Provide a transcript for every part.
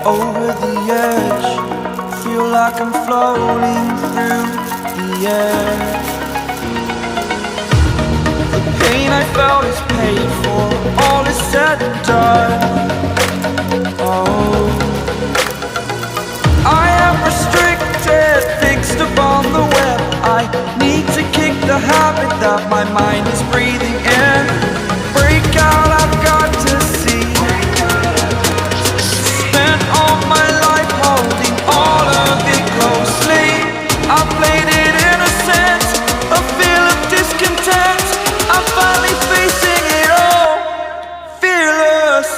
Over the edge, feel like I'm floating through the air. The pain I felt is paid for, all is said and done. Oh, I am restricted, fixed upon the web. I need to kick the habit that my mind is breathing in. Break out, I've got to see. Spent all my life holding all of it closely. I played it innocent, a feel of discontent. I'm finally facing it all, fearless.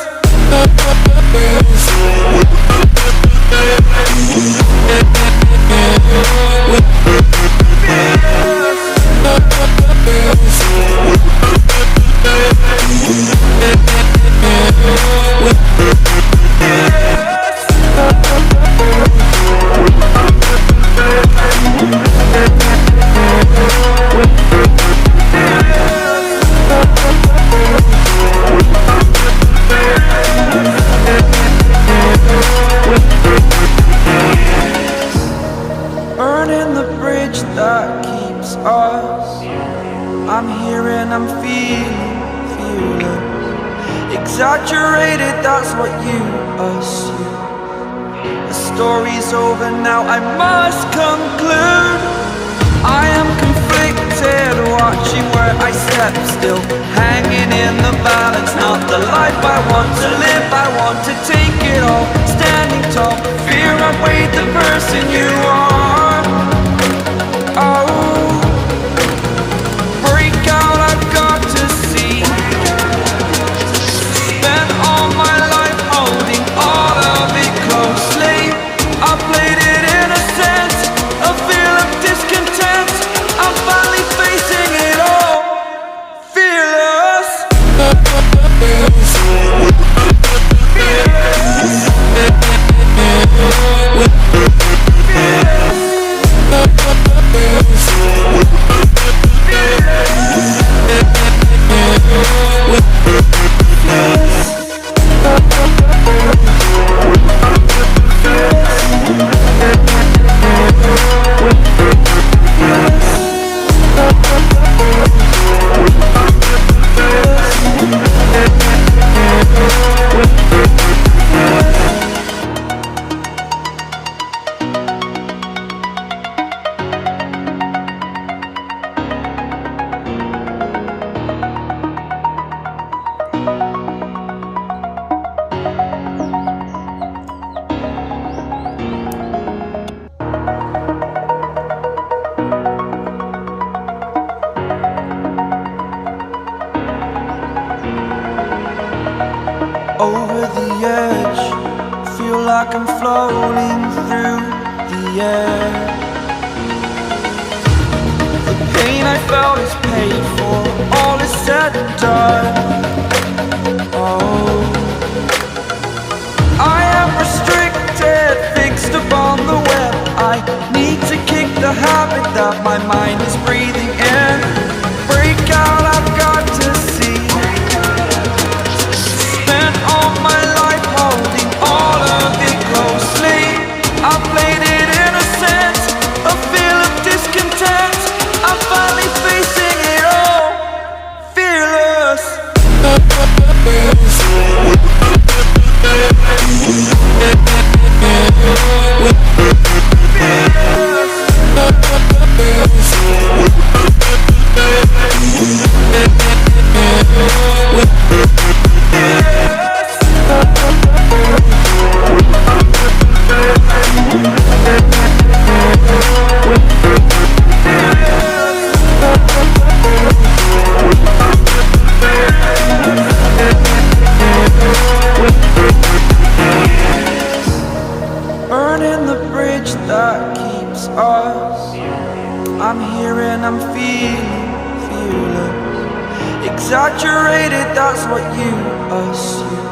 Burning the bridge that keeps us. I'm here and I'm feeling fearless. Exaggerated, that's what you assume. The story's over now, I must conclude. I am conflicted, watching where I step still, hanging in the balance. Not the life I want to live, I want to take it all. Standing tall, fear outweighed the person you are. Oh, break out, I've got to see. Spent all my life holding all of it closely. I played it innocent, a feel of discontent. I'm finally facing it all, fearless. Over the edge, feel like I'm floating through the air. The pain I felt is paid for, all is said and done. Oh, I am restricted, fixed upon the web. I need to kick the habit that my mind is breathing in. Break out, I've got to see. Spent all my life holding all of it closely. I played it innocent, a feel of discontent. I'm finally facing it all, fearless. Burning the bridge that keeps us. I'm here and I'm feeling fearless. Exaggerated, that's what you assume.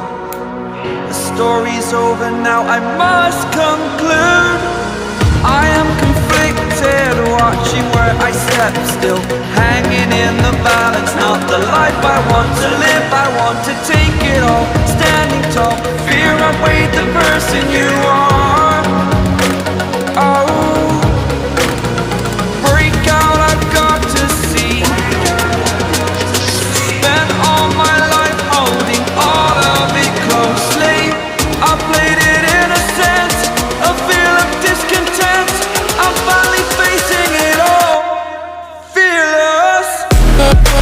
The story's over now, I must conclude. I am conflicted, watching where I step still, hanging in the balance. Not the life I want to live.